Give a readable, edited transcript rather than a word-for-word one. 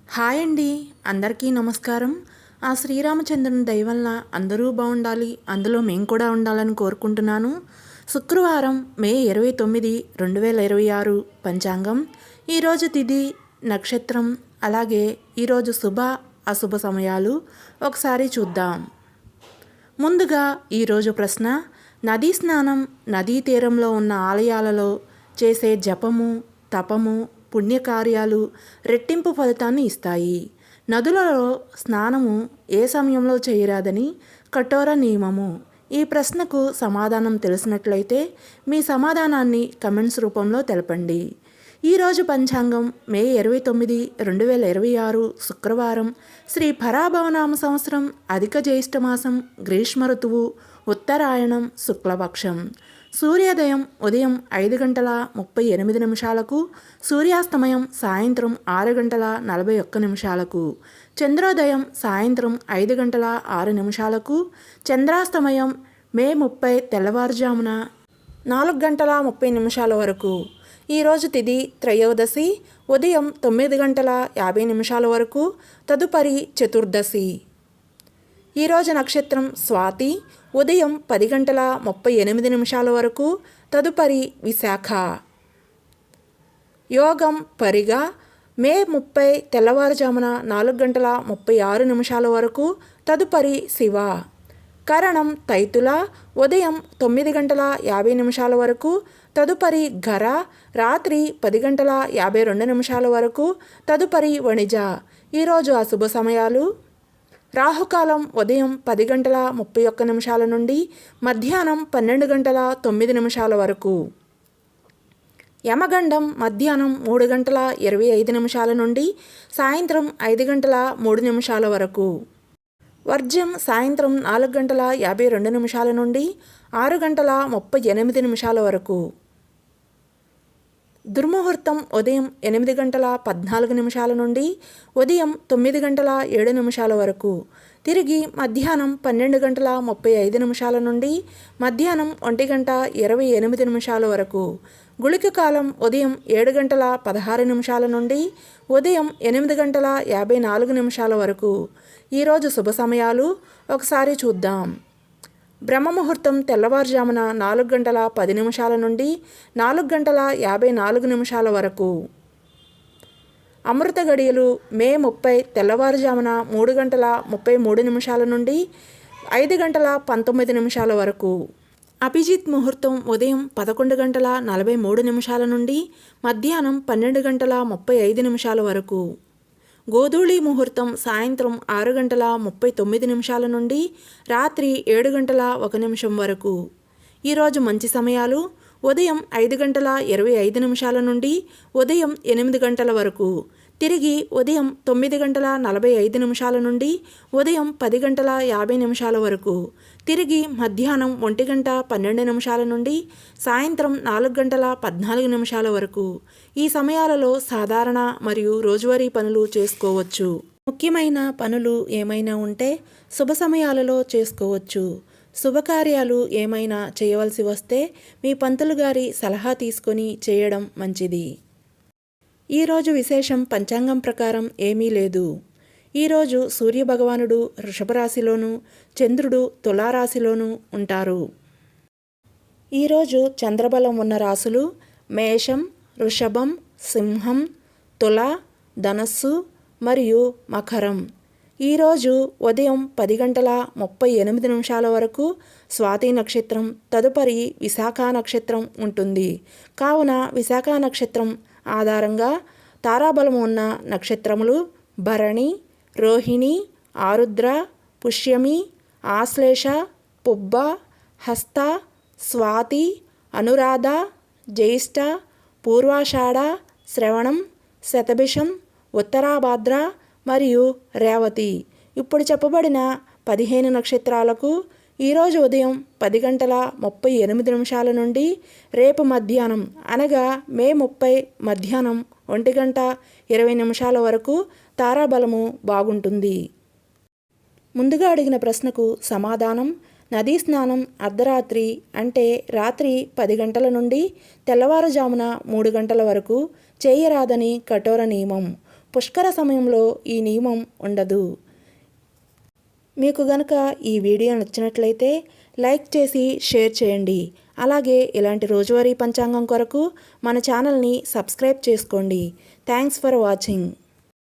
Hi అండి, అందరికీ నమస్కారం. ఆ శ్రీరామచంద్రుని దయ వలన అందరూ బాగుండాలి, అందులో మేము కూడా ఉండాలని కోరుకుంటున్నాను. శుక్రవారం మే 29, 2026 పంచాంగం. ఈరోజు తిథి, నక్షత్రం, అలాగే ఈరోజు శుభ అశుభ సమయాలు ఒకసారి చూద్దాం. ముందుగా ఈరోజు ప్రశ్న: నదీ స్నానం, నదీ తీరంలో ఉన్న ఆలయాలలో చేసే జపము, తపము, పుణ్యకార్యాలు రెట్టింపు ఫలితాన్ని ఇస్తాయి. నదులలో స్నానము ఏ సమయంలో చేయరాదని కఠోర నియమము. ఈ ప్రశ్నకు సమాధానం తెలిసినట్లయితే మీ సమాధానాన్ని కమెంట్స్ రూపంలో తెలపండి. ఈరోజు పంచాంగం మే 29, 2026 శుక్రవారం. శ్రీ పరాభవనామ సంవత్సరం, అధిక జ్యేష్ఠమాసం, గ్రీష్మ ఋతువు, ఉత్తరాయణం, శుక్లపక్షం. సూర్యోదయం ఉదయం 5:38, సూర్యాస్తమయం సాయంత్రం 6:41, చంద్రోదయం సాయంత్రం 5:06, చంద్రాస్తమయం మే 30 తెల్లవారుజామున 4:30 వరకు. ఈరోజు తిథి త్రయోదశి, ఉదయం 9:50 వరకు, తదుపరి చతుర్దశి. ఈరోజు నక్షత్రం స్వాతి, ఉదయం 10:38 వరకు, తదుపరి విశాఖ. యోగం పరిగా మే 30 తెల్లవారుజామున 4:36 వరకు, తదుపరి శివ. కరణం తైతుల, ఉదయం 9:50 వరకు, తదుపరి ఘర, రాత్రి 10:52 వరకు, తదుపరి వణిజ. ఈరోజు అశుభ సమయాలు: రాహుకాలం ఉదయం 10:31 నుండి మధ్యాహ్నం 12:09 వరకు. యమగండం మధ్యాహ్నం 3:25 నుండి సాయంత్రం 5:03 వరకు. వర్జ్యం సాయంత్రం 4:52 నుండి 6:38 వరకు. దుర్ముహూర్తం ఉదయం 8:14 నుండి ఉదయం 9:07 వరకు. తిరిగి మధ్యాహ్నం 12:35 నుండి మధ్యాహ్నం 1:28 వరకు. గుళిక కాలం ఉదయం 7:16 నుండి ఉదయం 8:54 వరకు. ఈరోజు శుభ సమయాలు ఒకసారి చూద్దాం. బ్రహ్మముహూర్తం తెల్లవారుజామున 4:10 నుండి 4:54 వరకు. అమృత గడియలు మే 30 తెల్లవారుజామున 3:33 నుండి 5:19 వరకు. అభిజిత్ ముహూర్తం ఉదయం 11:43 నుండి మధ్యాహ్నం 12:35 వరకు. గోధూళి ముహూర్తం సాయంత్రం 6:39 నుండి రాత్రి 7:01 వరకు. ఈరోజు మంచి సమయాలు: ఉదయం 5:25 నుండి ఉదయం 8 గంటల వరకు. తిరిగి ఉదయం 9:45 నుండి ఉదయం 10:50 వరకు. తిరిగి మధ్యాహ్నం 1:12 నుండి సాయంత్రం 4:14 వరకు. ఈ సమయాలలో సాధారణ మరియు రోజువారీ పనులు చేసుకోవచ్చు. ముఖ్యమైన పనులు ఏమైనా ఉంటే శుభ సమయాలలో చేసుకోవచ్చు. శుభకార్యాలు ఏమైనా చేయవలసి వస్తే మీ పంతులు గారి సలహా తీసుకొని చేయడం మంచిది. ఈరోజు విశేషం పంచాంగం ప్రకారం ఏమీ లేదు. ఈరోజు సూర్యభగవానుడు వృషభరాశిలోను, చంద్రుడు తులారాశిలోను ఉంటారు. ఈరోజు చంద్రబలం ఉన్న రాశులు మేషం, వృషభం, సింహం, తుల, ధనస్సు మరియు మకరం. ఈరోజు ఉదయం 10:38 వరకు స్వాతి నక్షత్రం, తదుపరి విశాఖ నక్షత్రం ఉంటుంది. కావున విశాఖ నక్షత్రం ఆధారంగా తారాబలము ఉన్న నక్షత్రములు భరణి, రోహిణి, ఆరుద్ర, పుష్యమి, ఆశ్లేష, పుబ్బ, హస్త, స్వాతి, అనురాధ, జ్యేష్ఠ, పూర్వాషాఢ, శ్రవణం, శతభిషం, ఉత్తరాభాద్ర మరియు రేవతి. ఇప్పుడు చెప్పబడిన 15 నక్షత్రాలకు ఈరోజు ఉదయం 10:38 నుండి రేపు మధ్యాహ్నం అనగా మే 30 మధ్యాహ్నం 1:20 వరకు తారాబలము బాగుంటుంది. ముందుగా అడిగిన ప్రశ్నకు సమాధానం: నదీ స్నానం అర్ధరాత్రి అంటే రాత్రి 10 గంటల నుండి తెల్లవారుజామున 3 గంటల వరకు చేయరాదని కఠోర నియమం. పుష్కర సమయంలో ఈ నియమం ఉండదు. మీకు గనుక ఈ వీడియో నచ్చినట్లయితే లైక్ చేసి షేర్ చేయండి. అలాగే ఇలాంటి రోజువారీ పంచాంగం కొరకు మన ఛానల్ని సబ్స్క్రైబ్ చేసుకోండి. Thanks for watching.